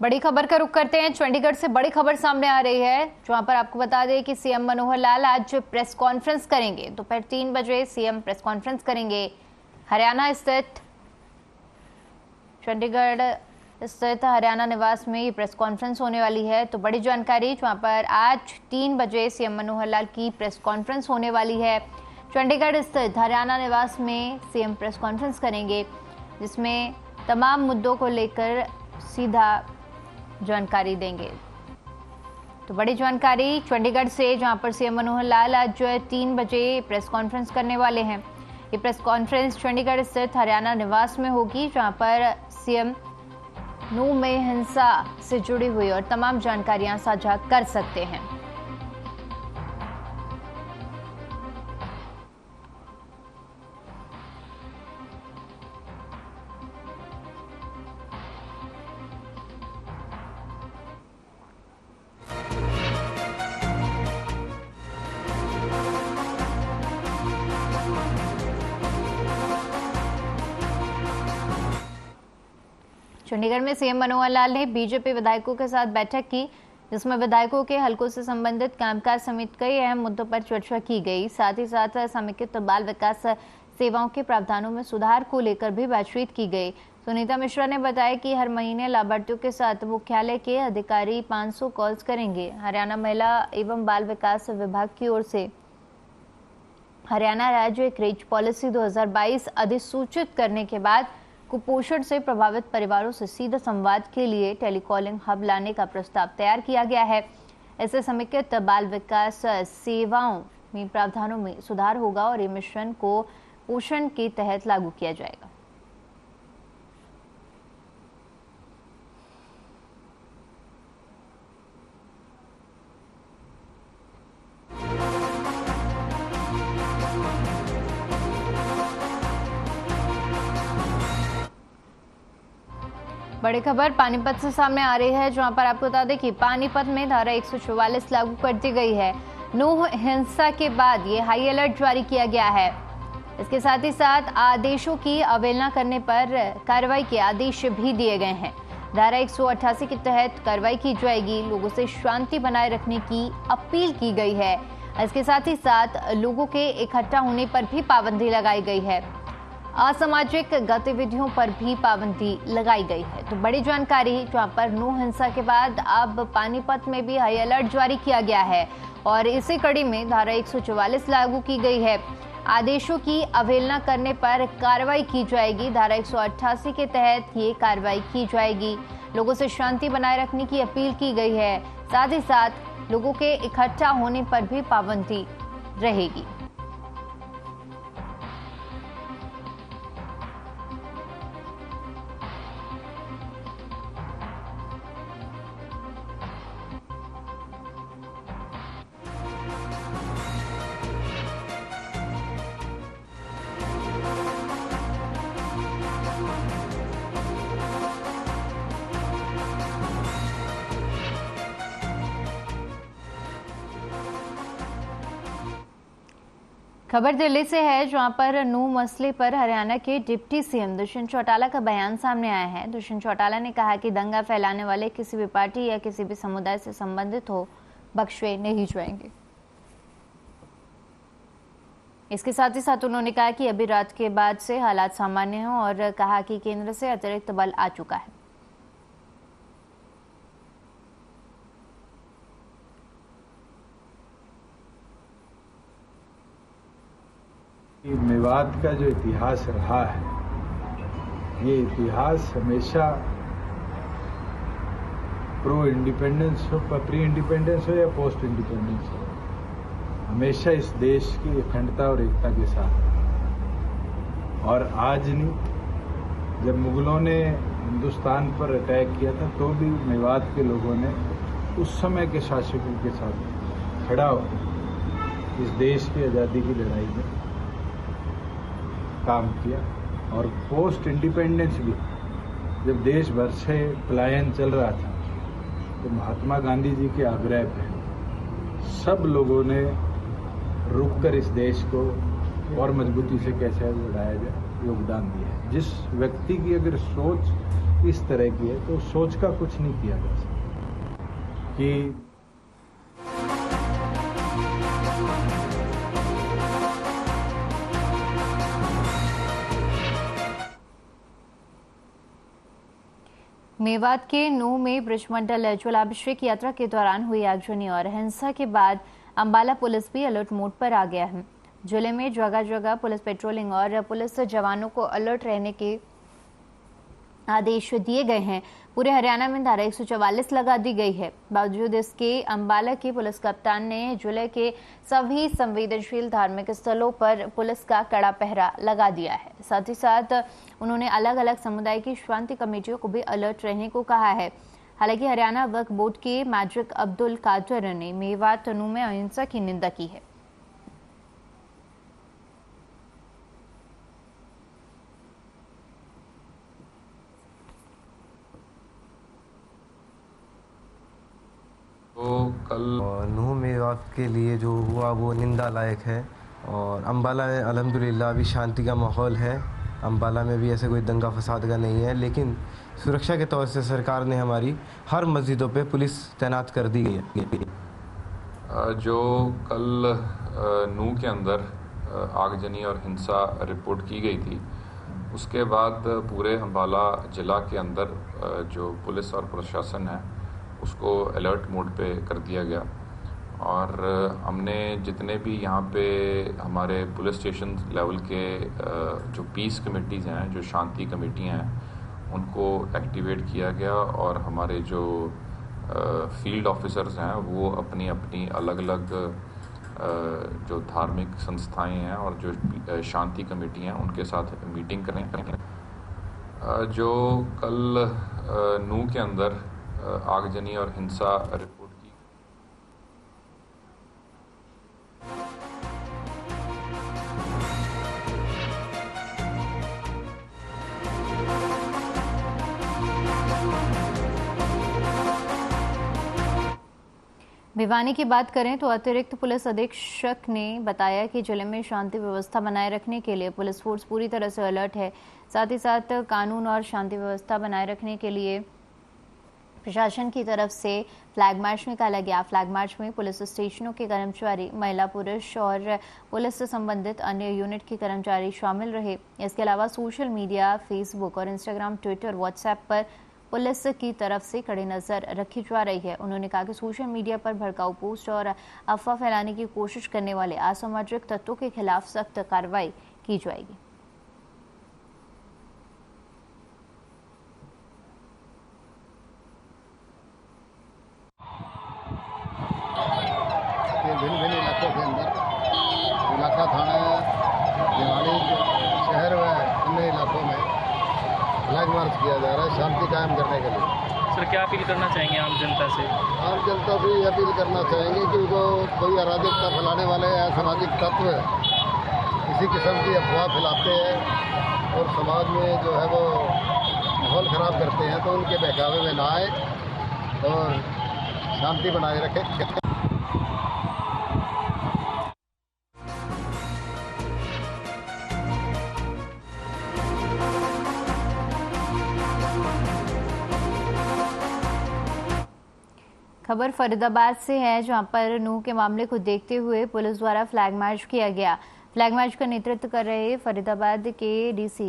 बड़ी खबर का रुख करते हैं। चंडीगढ़ से बड़ी खबर सामने आ रही है, जहां पर आपको बता दें कि सीएम मनोहर लाल आज प्रेस कॉन्फ्रेंस करेंगे। दोपहर 3 बजे सीएम प्रेस कॉन्फ्रेंस करेंगे। हरियाणा स्थित चंडीगढ़ स्थित हरियाणा निवास में ये प्रेस कॉन्फ्रेंस होने वाली है। तो बड़ी जानकारी, जहां पर आज 3 बजे सीएम मनोहर लाल की प्रेस कॉन्फ्रेंस होने वाली है। चंडीगढ़ स्थित हरियाणा निवास में सीएम प्रेस कॉन्फ्रेंस करेंगे, जिसमें तमाम मुद्दों को लेकर सीधा जानकारी देंगे। तो बड़ी जानकारी चंडीगढ़ से, जहां पर सीएम मनोहर लाल आज 3 बजे प्रेस कॉन्फ्रेंस करने वाले हैं। ये प्रेस कॉन्फ्रेंस चंडीगढ़ स्थित हरियाणा निवास में होगी, जहां पर सीएम नूह में हिंसा से जुड़ी हुई और तमाम जानकारियां साझा कर सकते हैं। चंडीगढ़ में सीएम मनोहर लाल ने बीजेपी विधायकों के साथ बैठक की, जिसमें विधायकों के हलकों से संबंधित कामकाज समेत कई अहम मुद्दों पर चर्चा की गई। साथ ही साथ समेकित बाल विकास सेवाओं के प्रावधानों में सुधार को लेकर भी बातचीत की गई। सुनीता मिश्रा ने बताया कि हर महीने लाभार्थियों के साथ मुख्यालय के अधिकारी 500 कॉल्स करेंगे। हरियाणा महिला एवं बाल विकास विभाग की ओर से हरियाणा राज्य क्रेज पॉलिसी 2022 अधिसूचित करने के बाद कुपोषण से प्रभावित परिवारों से सीधा संवाद के लिए टेलीकॉलिंग हब लाने का प्रस्ताव तैयार किया गया है। ऐसे समेकित बाल विकास सेवाओं में प्रावधानों में सुधार होगा और ये मिशन को पोषण के तहत लागू किया जाएगा। बड़ी खबर पानीपत से सामने आ रही है, जहां पर आपको बता दें कि पानीपत में धारा 144 लागू कर दी गई है। नूह हिंसा के बाद ये हाई अलर्ट जारी किया गया है। इसके साथ ही साथ आदेशों की अवहेलना करने पर कार्रवाई के आदेश भी दिए गए हैं। धारा 188 के तहत कार्रवाई की जाएगी। लोगों से शांति बनाए रखने की अपील की गई है। इसके साथ ही साथ लोगों के इकट्ठा होने पर भी पाबंदी लगाई गई है। असामाजिक गतिविधियों पर भी पाबंदी लगाई गई है। तो बड़ी जानकारी, जहां पर नूह हिंसा के बाद अब पानीपत में भी हाई अलर्ट जारी किया गया है और इसी कड़ी में धारा 144 लागू की गई है। आदेशों की अवहेलना करने पर कार्रवाई की जाएगी। धारा 188 के तहत ये कार्रवाई की जाएगी। लोगों से शांति बनाए रखने की अपील की गई है। साथ ही साथ लोगों के इकट्ठा होने पर भी पाबंदी रहेगी। खबर दिल्ली से है, जहां पर नूह मसले पर हरियाणा के डिप्टी सीएम दुष्यंत चौटाला का बयान सामने आया है। दुष्यंत चौटाला ने कहा कि दंगा फैलाने वाले किसी भी पार्टी या किसी भी समुदाय से संबंधित हो, बख्शे नहीं जाएंगे। इसके साथ ही साथ उन्होंने कहा कि अभी रात के बाद से हालात सामान्य हैं और कहा कि केंद्र से अतिरिक्त बल आ चुका है। मेवात का जो इतिहास रहा है, ये इतिहास हमेशा प्री इंडिपेंडेंस हो या पोस्ट इंडिपेंडेंस हो, हमेशा इस देश की अखंडता और एकता के साथ। और आज नहीं, जब मुगलों ने हिंदुस्तान पर अटैक किया था तो भी मेवात के लोगों ने उस समय के शासकों के साथ खड़ा होकर इस देश की आज़ादी की लड़ाई में काम किया। और पोस्ट इंडिपेंडेंस भी, जब देश भर से पलायन चल रहा था, तो महात्मा गांधी जी के आग्रह पर सब लोगों ने रुककर इस देश को और मजबूती से कैसे बढ़ाया जाए योगदान दिया है। जिस व्यक्ति की अगर सोच इस तरह की है, तो सोच का कुछ नहीं किया जा सकता कि मेवात के नूह में ब्रजमंडल ज्वलाभिषेक यात्रा के दौरान हुई आगजनी और हिंसा के बाद अंबाला पुलिस भी अलर्ट मोड पर आ गया है। जिले में जगह जगह पुलिस पेट्रोलिंग और पुलिस जवानों को अलर्ट रहने के आदेश दिए गए हैं। पूरे हरियाणा में धारा 144 लगा दी गई है। बावजूद इसके अंबाला के पुलिस कप्तान ने जिले के सभी संवेदनशील धार्मिक स्थलों पर पुलिस का कड़ा पहरा लगा दिया है। साथ ही साथ उन्होंने अलग अलग समुदाय की शांति कमेटियों को भी अलर्ट रहने को कहा है। हालांकि हरियाणा वक्फ बोर्ड के मैजिक अब्दुल कादर ने मेवात नूह में अहिंसा की निंदा की है। तो कल नूह मेवात के लिए जो हुआ वो निंदा लायक है और अंबाला में अल्हम्दुलिल्लाह अभी शांति का माहौल है। अंबाला में भी ऐसे कोई दंगा फसाद का नहीं है, लेकिन सुरक्षा के तौर से सरकार ने हमारी हर मस्जिदों पे पुलिस तैनात कर दी गई है। जो कल नूह के अंदर आगजनी और हिंसा रिपोर्ट की गई थी, उसके बाद पूरे अंबाला ज़िला के अंदर जो पुलिस और प्रशासन है उसको अलर्ट मोड पे कर दिया गया और हमने जितने भी यहाँ पे हमारे पुलिस स्टेशन लेवल के जो पीस कमेटीज़ हैं, जो शांति कमेटियाँ हैं, उनको एक्टिवेट किया गया और हमारे जो फील्ड ऑफिसर्स हैं वो अपनी अपनी अलग अलग जो धार्मिक संस्थाएं हैं और जो शांति कमेटी हैं उनके साथ मीटिंग करें। जो कल नूह के अंदर आगजनी और हिंसा रिपोर्ट की। भिवानी की बात करें तो अतिरिक्त पुलिस अधीक्षक ने बताया कि जिले में शांति व्यवस्था बनाए रखने के लिए पुलिस फोर्स पूरी तरह से अलर्ट है। साथ ही साथ कानून और शांति व्यवस्था बनाए रखने के लिए प्रशासन की तरफ से फ्लैग मार्च निकाला गया। फ्लैग मार्च में पुलिस स्टेशनों के कर्मचारी, महिला, पुरुष और पुलिस से संबंधित अन्य यूनिट के कर्मचारी शामिल रहे। इसके अलावा सोशल मीडिया, फेसबुक और इंस्टाग्राम, ट्विटर, व्हाट्सएप पर पुलिस की तरफ से कड़ी नजर रखी जा रही है। उन्होंने कहा कि सोशल मीडिया पर भड़काऊ पोस्ट और अफवाह फैलाने की कोशिश करने वाले असामाजिक तत्वों के खिलाफ सख्त कार्रवाई की जाएगी। भिन्न भिन्न इलाकों के अंदर इलाका थाना भिवानी शहर व अन्य इलाकों में फ्लैग मार्च किया जा रहा है शांति कायम करने के लिए। सर, क्या अपील करना चाहेंगे आम जनता से? आम जनता से ये अपील करना चाहेंगे कि उनको कोई अराजकता फैलाने वाले असामाजिक तत्व किसी किस्म की अफवाह फैलाते हैं और समाज में जो है वो माहौल ख़राब करते हैं तो उनके बहकावे में ना आए और शांति बनाए रखें। खबर फरीदाबाद से है, जहां पर नूह के मामले को देखते हुए पुलिस द्वारा फ्लैग मार्च किया गया। फ्लैग मार्च का नेतृत्व कर रहे फरीदाबाद के डीसी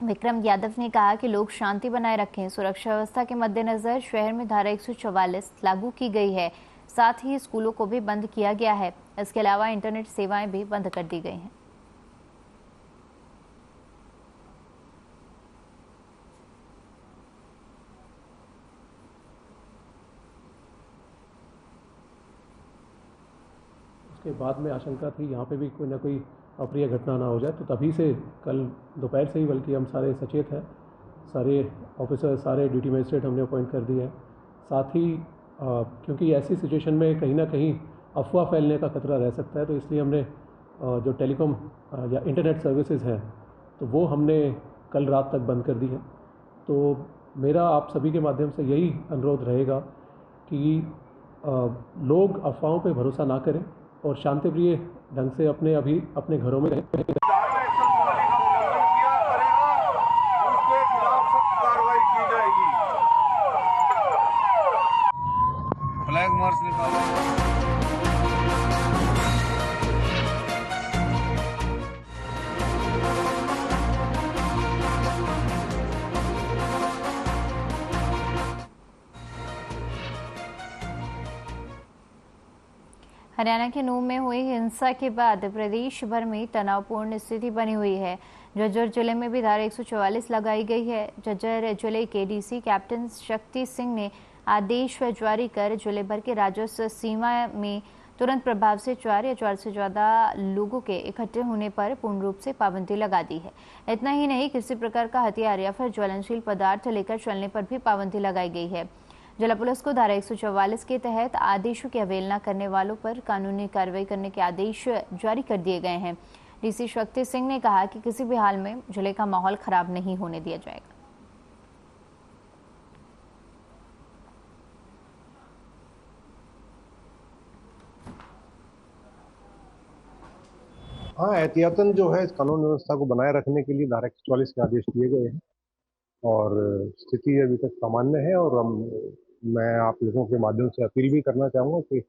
विक्रम यादव ने कहा कि लोग शांति बनाए रखें। सुरक्षा व्यवस्था के मद्देनजर शहर में धारा 144 लागू की गई है। साथ ही स्कूलों को भी बंद किया गया है। इसके अलावा इंटरनेट सेवाएं भी बंद कर दी गई हैं। के बाद में आशंका थी यहाँ पे भी कोई ना कोई अप्रिय घटना ना हो जाए, तो तभी से कल दोपहर से ही बल्कि हम सारे सचेत हैं। सारे ऑफिसर, सारे ड्यूटी मजिस्ट्रेट हमने अपॉइंट कर दिए हैं। साथ ही क्योंकि ऐसी सिचुएशन में कहीं ना कहीं अफवाह फैलने का खतरा रह सकता है, तो इसलिए हमने जो टेलीकॉम या इंटरनेट सर्विसेज हैं तो वो हमने कल रात तक बंद कर दी है। तो मेरा आप सभी के माध्यम से यही अनुरोध रहेगा कि लोग अफवाहों पे भरोसा ना करें और शांतिप्रिय ढंग से अपने घरों में रहें। उसके खिलाफ सख्त हरियाणा के नूंह में हुई हिंसा के बाद प्रदेश भर में तनावपूर्ण स्थिति बनी हुई है। झज्जर जिले में भी धारा 144 लगाई गई है। झज्जर जिले के डीसी कैप्टन शक्ति सिंह ने आदेश जारी कर जिले भर के राजस्व सीमा में तुरंत प्रभाव से 4 या 4 से ज्यादा लोगों के इकट्ठे होने पर पूर्ण रूप से पाबंदी लगा दी है। इतना ही नहीं, किसी प्रकार का हथियार या फिर ज्वलनशील पदार्थ लेकर चलने पर भी पाबंदी लगाई गई है। जिला पुलिस को धारा 144 के तहत आदेशों की अवहेलना करने वालों पर कानूनी कार्रवाई करने के आदेश जारी कर दिए गए हैं। डीसी शक्ति सिंह ने कहा कि किसी भी हाल में जिले का माहौल खराब नहीं होने दिया जाएगा। हाँ, एहतियातन जो है इस कानून व्यवस्था को बनाए रखने के लिए धारा 144 के आदेश दिए गए हैं और स्थिति अभी तक सामान्य है। और मैं आप लोगों के माध्यम से अपील भी करना चाहूँगा कि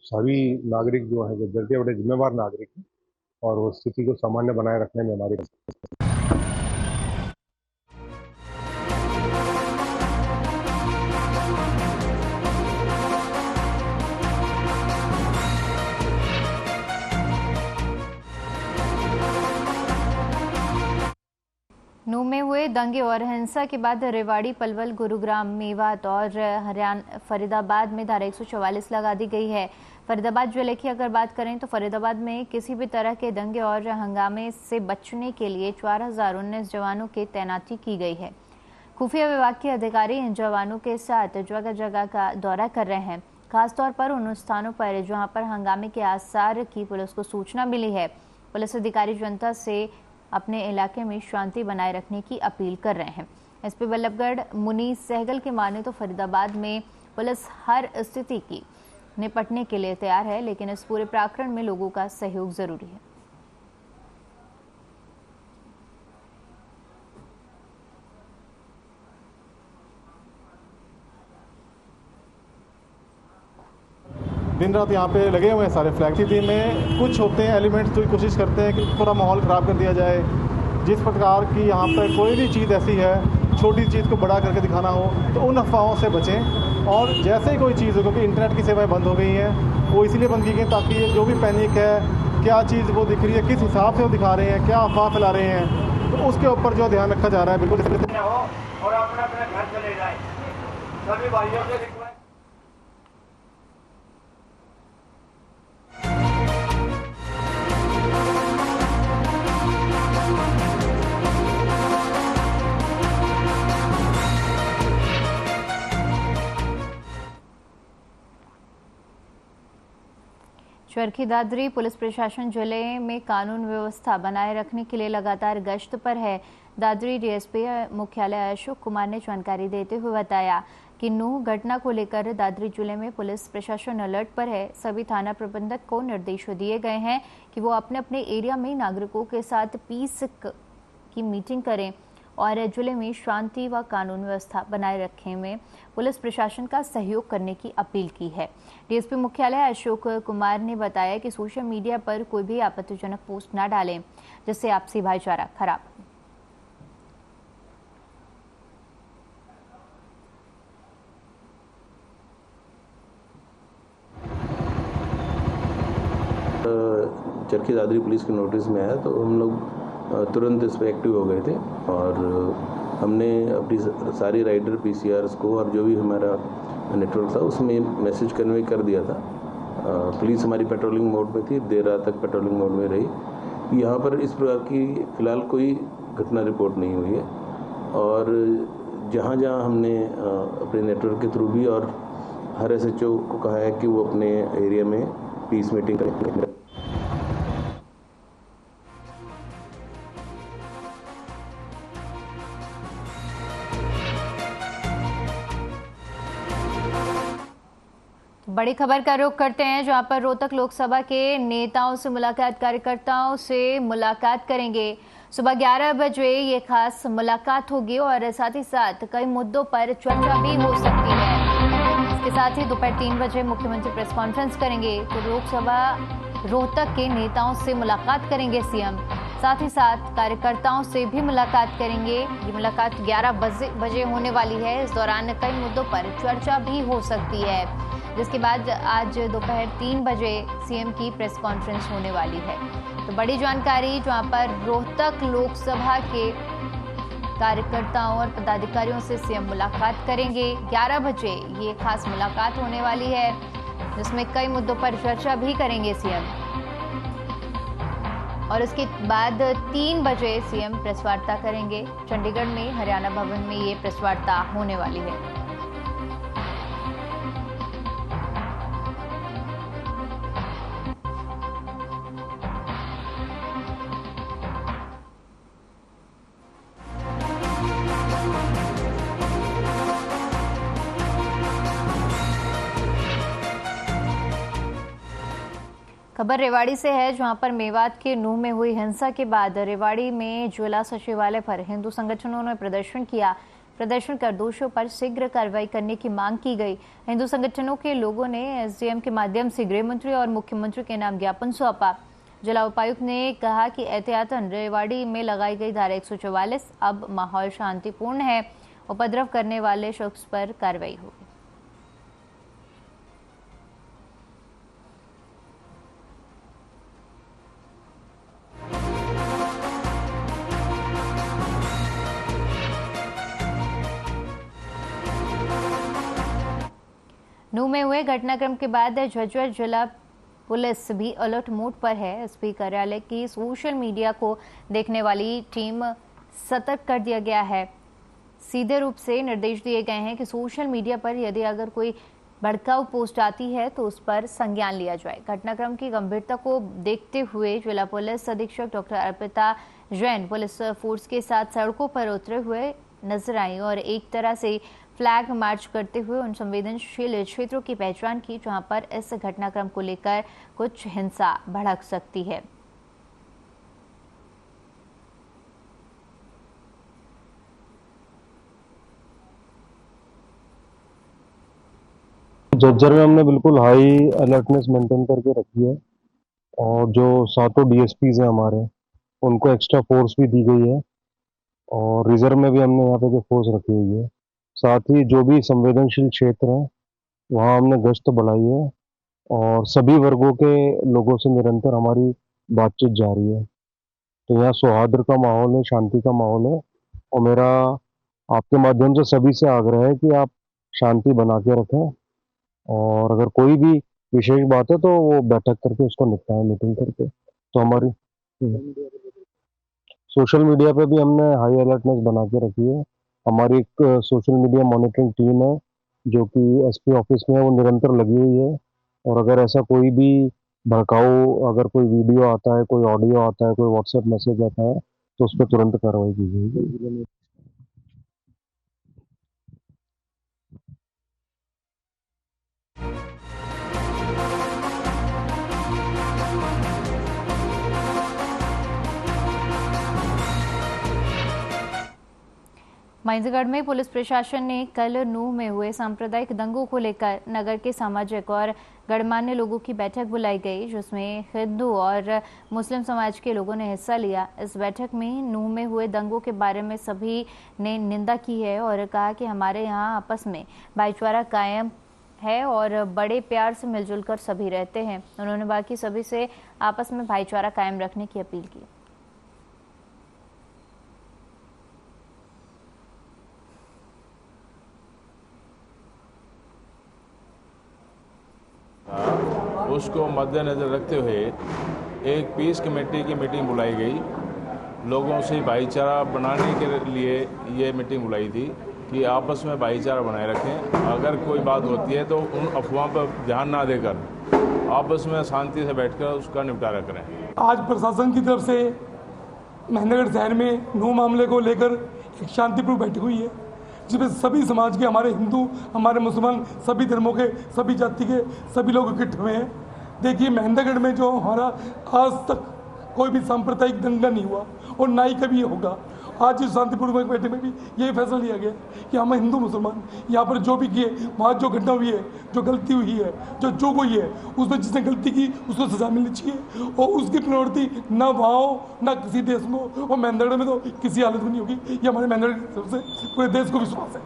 सभी नागरिक जो है, जो बड़े बड़े जिम्मेवार नागरिक हैं और वो स्थिति को सामान्य बनाए रखने में हमारी नूंह में हुए दंगे और हिंसा के बाद रेवाड़ी, पलवल, गुरुग्राम, मेवात और हरियाणा फरीदाबाद में धारा 144 लगा दी गई है। फरीदाबाद जिले की अगर बात करें तो फरीदाबाद में किसी भी तरह के दंगे और हंगामे से बचने के लिए 4019 जवानों की तैनाती की गई है। खुफिया विभाग के अधिकारी इन जवानों के साथ जगह जगह का दौरा कर रहे हैं, खासतौर पर उन स्थानों पर जहां पर हंगामे के आसार की पुलिस को सूचना मिली है। पुलिस अधिकारी जनता से अपने इलाके में शांति बनाए रखने की अपील कर रहे हैं। एसपी बल्लभगढ़ मुनीष सहगल के माने तो फरीदाबाद में पुलिस हर स्थिति की निपटने के लिए तैयार है, लेकिन इस पूरे प्रकरण में लोगों का सहयोग जरूरी है। दिन रात यहाँ पे लगे हुए हैं सारे फ्लैग। स्थिति में कुछ होते हैं एलिमेंट्स जो कोशिश करते हैं कि पूरा माहौल ख़राब कर दिया जाए। जिस प्रकार की यहाँ पर कोई भी चीज़ ऐसी है, छोटी चीज़ को बड़ा करके दिखाना हो, तो उन अफवाहों से बचें। और जैसे ही कोई चीज़ हो, क्योंकि इंटरनेट की सेवाएं बंद हो गई हैं, वो इसीलिए बंद की गई ताकि ये जो भी पैनिक है, क्या चीज़ वो दिख रही है, किस हिसाब से वो दिखा रहे हैं, क्या अफवाह फैला रहे हैं, तो उसके ऊपर जो ध्यान रखा जा रहा है। बिल्कुल और अपना अपना घर चले जाए। सभी भाइयों से चरखी दादरी पुलिस प्रशासन जिले में कानून व्यवस्था बनाए रखने के लिए लगातार गश्त पर है। दादरी डीएसपी मुख्यालय अशोक कुमार ने जानकारी देते हुए बताया कि नूंह घटना को लेकर दादरी जिले में पुलिस प्रशासन अलर्ट पर है। सभी थाना प्रबंधक को निर्देश दिए गए हैं कि वो अपने अपने एरिया में नागरिकों के साथ पीस की मीटिंग करें और जिले में शांति व कानून व्यवस्था बनाए रखने में पुलिस प्रशासन का सहयोग करने की अपील की है। डीएसपी मुख्यालय अशोक कुमार ने बताया कि सोशल मीडिया पर कोई भी आपत्तिजनक पोस्ट न डालें जिससे आपसी भाईचारा खराब हो। चरखी दादरी पुलिस के नोटिस में आया तो हम लोग तुरंत इस पर एक्टिव हो गए थे और हमने अपनी सारी राइडर पीसीआरस को और जो भी हमारा नेटवर्क था उसमें मैसेज कन्वे कर दिया था। पुलिस हमारी पेट्रोलिंग मोड में थी, देर रात तक पेट्रोलिंग मोड में रही। यहाँ पर इस प्रकार की फ़िलहाल कोई घटना रिपोर्ट नहीं हुई है और जहाँ जहाँ हमने अपने नेटवर्क के थ्रू भी और हर एसएचओ को कहा है कि वो अपने एरिया में पीस मीटिंग करें। बड़ी खबर का रुख करते हैं, जहां पर रोहतक लोकसभा के नेताओं से मुलाकात, कार्यकर्ताओं से मुलाकात करेंगे। सुबह 11 बजे ये खास मुलाकात होगी और साथ ही साथ कई मुद्दों पर चर्चा भी हो सकती है। इसके साथ ही दोपहर 3 बजे मुख्यमंत्री प्रेस कॉन्फ्रेंस करेंगे तो लोकसभा रोहतक के नेताओं से मुलाकात करेंगे सीएम। साथ ही साथ कार्यकर्ताओं से भी मुलाकात करेंगे। ये मुलाकात 11 बजे होने वाली है। इस दौरान कई मुद्दों पर चर्चा भी हो सकती है। जिसके बाद आज दोपहर 3 बजे सीएम की प्रेस कॉन्फ्रेंस होने वाली है। तो बड़ी जानकारी जहां पर रोहतक लोकसभा के कार्यकर्ताओं और पदाधिकारियों से सीएम मुलाकात करेंगे। 11 बजे ये खास मुलाकात होने वाली है, जिसमें कई मुद्दों पर चर्चा भी करेंगे सीएम। और उसके बाद 3 बजे सीएम प्रेस वार्ता करेंगे। चंडीगढ़ में हरियाणा भवन में ये प्रेस वार्ता होने वाली है। खबर रेवाड़ी से है, जहां पर मेवात के नूह में हुई हिंसा के बाद रेवाड़ी में जिला सचिवालय पर हिंदू संगठनों ने प्रदर्शन किया। प्रदर्शन कर दोषियों पर शीघ्र कार्रवाई करने की मांग की गई। हिंदू संगठनों के लोगों ने एसडीएम के माध्यम से गृह मंत्री और मुख्यमंत्री के नाम ज्ञापन सौंपा। जिला उपायुक्त ने कहा कि एहतियातन रेवाड़ी में लगाई गई धारा 144 अब माहौल शांतिपूर्ण है। उपद्रव करने वाले शख्स पर कार्रवाई होगी। नूह में हुए घटनाक्रम के बाद झज्जर जिला पुलिस भी अलर्ट मोड पर है। एसपी कार्यालय की सोशल मीडिया को देखने वाली टीम सतर्क कर दिया गया है। सीधे रूप से निर्देश दिए गए हैं कि सोशल मीडिया पर यदि अगर कोई भड़काऊ पोस्ट आती है तो उस पर संज्ञान लिया जाए। घटनाक्रम की गंभीरता को देखते हुए जिला पुलिस अधीक्षक doctor Arpita Jain police force के साथ सड़कों पर उतरे हुए नजर आई और एक तरह से फ्लैग मार्च करते हुए उन संवेदनशील क्षेत्रों की पहचान की जहां पर इस घटनाक्रम को लेकर कुछ हिंसा भड़क सकती है। झज्जर में हमने बिल्कुल हाई अलर्टनेस मेंटेन करके रखी है और जो 7 डीएसपीज हैं हमारे, उनको एक्स्ट्रा फोर्स भी दी गई है और रिजर्व में भी हमने यहाँ पे जो फोर्स रखी हुई है। साथ ही जो भी संवेदनशील क्षेत्र हैं वहाँ हमने गश्त बढ़ाई है और सभी वर्गों के लोगों से निरंतर हमारी बातचीत जारी है। तो यहाँ सौहार्द का माहौल है, शांति का माहौल है और मेरा आपके माध्यम से सभी से आग्रह है कि आप शांति बना के रखें और अगर कोई भी विशेष बात है तो वो बैठक करके उसको निपटाएं, मीटिंग करके। तो हमारी सोशल मीडिया पे भी हमने हाई अलर्टनेस बना के रखी है। हमारी एक सोशल मीडिया मॉनिटरिंग टीम है जो कि एसपी ऑफिस में है, वो निरंतर लगी हुई है और अगर ऐसा कोई भी भड़काऊ अगर कोई वीडियो आता है, कोई ऑडियो आता है, कोई व्हाट्सएप मैसेज आता है तो उस पर तुरंत कार्रवाई की जाएगी। महेंद्रगढ़ में पुलिस प्रशासन ने कल नूह में हुए सांप्रदायिक दंगों को लेकर नगर के सामाजिक और गणमान्य लोगों की बैठक बुलाई गई, जिसमें हिंदू और मुस्लिम समाज के लोगों ने हिस्सा लिया। इस बैठक में नूह में हुए दंगों के बारे में सभी ने निंदा की है और कहा कि हमारे यहाँ आपस में भाईचारा कायम है और बड़े प्यार से मिलजुल कर सभी रहते हैं। उन्होंने बाकी सभी से आपस में भाईचारा कायम रखने की अपील की। उसको मद्देनजर रखते हुए एक पीस कमेटी की मीटिंग बुलाई गई। लोगों से भाईचारा बनाने के लिए ये मीटिंग बुलाई थी कि आपस में भाईचारा बनाए रखें। अगर कोई बात होती है तो उन अफवाह पर ध्यान ना देकर आपस में शांति से बैठकर उसका निपटारा करें। आज प्रशासन की तरफ से महेंद्रगढ़ शहर में नूह मामले को लेकर एक शांतिपूर्ण बैठक हुई है, जिसमें सभी समाज के, हमारे हिंदू, हमारे मुसलमान, सभी धर्मों के, सभी जाति के सभी लोग इकट्ठे हुए हैं। देखिए, महेंद्रगढ़ में जो हमारा आज तक कोई भी सांप्रदायिक दंगा नहीं हुआ और ना ही कभी होगा। आज इस शांतिपूर्ण बैठक में भी यही फैसला लिया गया कि हम हिंदू मुसलमान यहाँ पर जो भी किए, वहाँ जो घटना हुई है, जो गलती हुई है, जो कोई है, उसमें जिसने गलती की उसको सजा मिलनी चाहिए और उसकी पुनरावृत्ति ना वहाँ हो ना किसी देश में हो और महेंद्रगढ़ में तो किसी हालत में नहीं होगी। ये हमारे महेंद्रगढ़ की तरफ से पूरे देश को विश्वास है।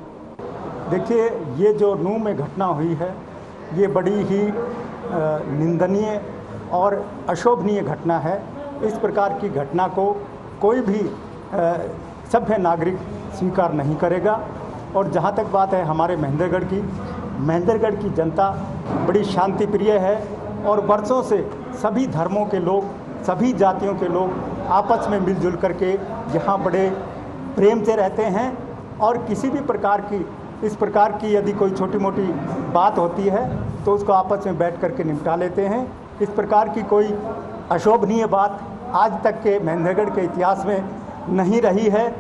देखिए, ये जो नूह में घटना हुई है ये बड़ी ही निंदनीय और अशोभनीय घटना है। इस प्रकार की घटना को कोई भी सभ्य नागरिक स्वीकार नहीं करेगा। और जहाँ तक बात है हमारे महेंद्रगढ़ की जनता बड़ी शांति प्रिय है और वर्षों से सभी धर्मों के लोग, सभी जातियों के लोग आपस में मिलजुल करके यहाँ बड़े प्रेम से रहते हैं। और किसी भी प्रकार की इस प्रकार की यदि कोई छोटी मोटी बात होती है तो उसको आपस में बैठ करके निपटा लेते हैं। इस प्रकार की कोई अशोभनीय बात आज तक के महेंद्रगढ़ के इतिहास में नहीं रही है।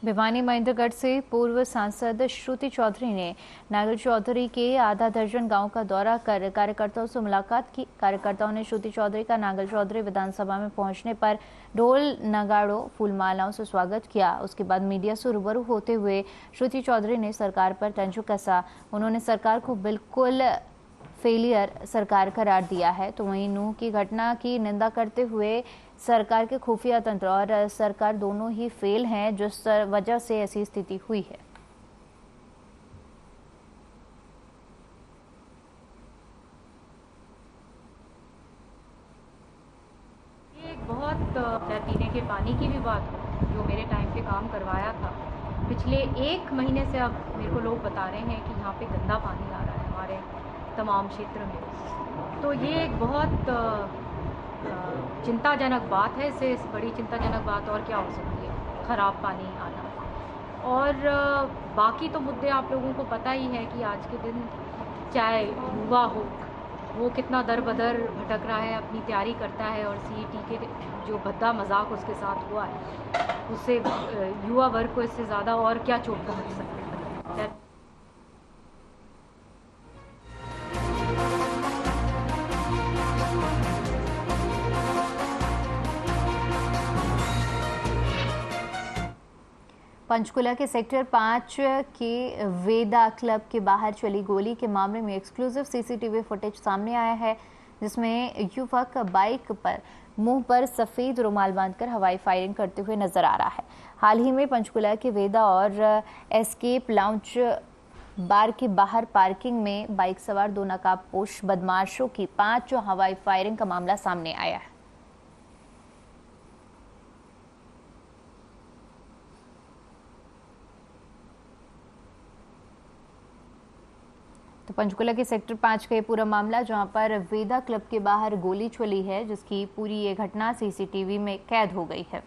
भिवानी महेंद्रगढ़ से पूर्व सांसद श्रुति चौधरी ने नागल चौधरी के आधा दर्जन गांव का दौरा कर कार्यकर्ताओं से मुलाकात की। कार्यकर्ताओं ने श्रुति चौधरी का नागल चौधरी विधानसभा में पहुंचने पर ढोल नगाड़ों फूलमालाओं से स्वागत किया। उसके बाद मीडिया से रूबरू होते हुए श्रुति चौधरी ने सरकार पर तंज कसा। उन्होंने सरकार को बिल्कुल फेलियर सरकार करार दिया है। तो वहीं नूह की घटना की निंदा करते हुए सरकार के खुफिया तंत्र और सरकार दोनों ही फेल हैं, जिस वजह से ऐसी स्थिति हुई है। ये एक बहुत पीने के पानी की भी बात हो जो मेरे टाइम पे काम करवाया था। पिछले 1 महीने से अब मेरे को लोग बता रहे हैं कि यहाँ पे गंदा पानी आ रहा है हमारे तमाम क्षेत्र में। तो ये एक बहुत चिंताजनक बात है। इससे बड़ी चिंताजनक बात और क्या हो सकती है, ख़राब पानी आना। और बाकी तो मुद्दे आप लोगों को पता ही है कि आज के दिन चाहे युवा हो वो कितना दर बदर भटक रहा है, अपनी तैयारी करता है और सीईटी के जो भद्दा मजाक उसके साथ हुआ है उससे युवा वर्ग को इससे ज़्यादा और क्या चोट पहुँच सकती है। पंचकुला के सेक्टर 5 के वेदा क्लब के बाहर चली गोली के मामले में एक्सक्लूसिव सीसीटीवी फुटेज सामने आया है, जिसमें युवक बाइक पर मुंह पर सफेद रुमाल बांधकर हवाई फायरिंग करते हुए नजर आ रहा है। हाल ही में पंचकुला के वेदा और एस्केप लाउंज बार के बाहर पार्किंग में बाइक सवार 2 नकाबपोश बदमाशों की 5 हवाई फायरिंग का मामला सामने आया है। तो पंचकुला के सेक्टर 5 का ये पूरा मामला, जहां पर वेदा क्लब के बाहर गोली चली है, जिसकी पूरी ये घटना सीसीटीवी में कैद हो गई है।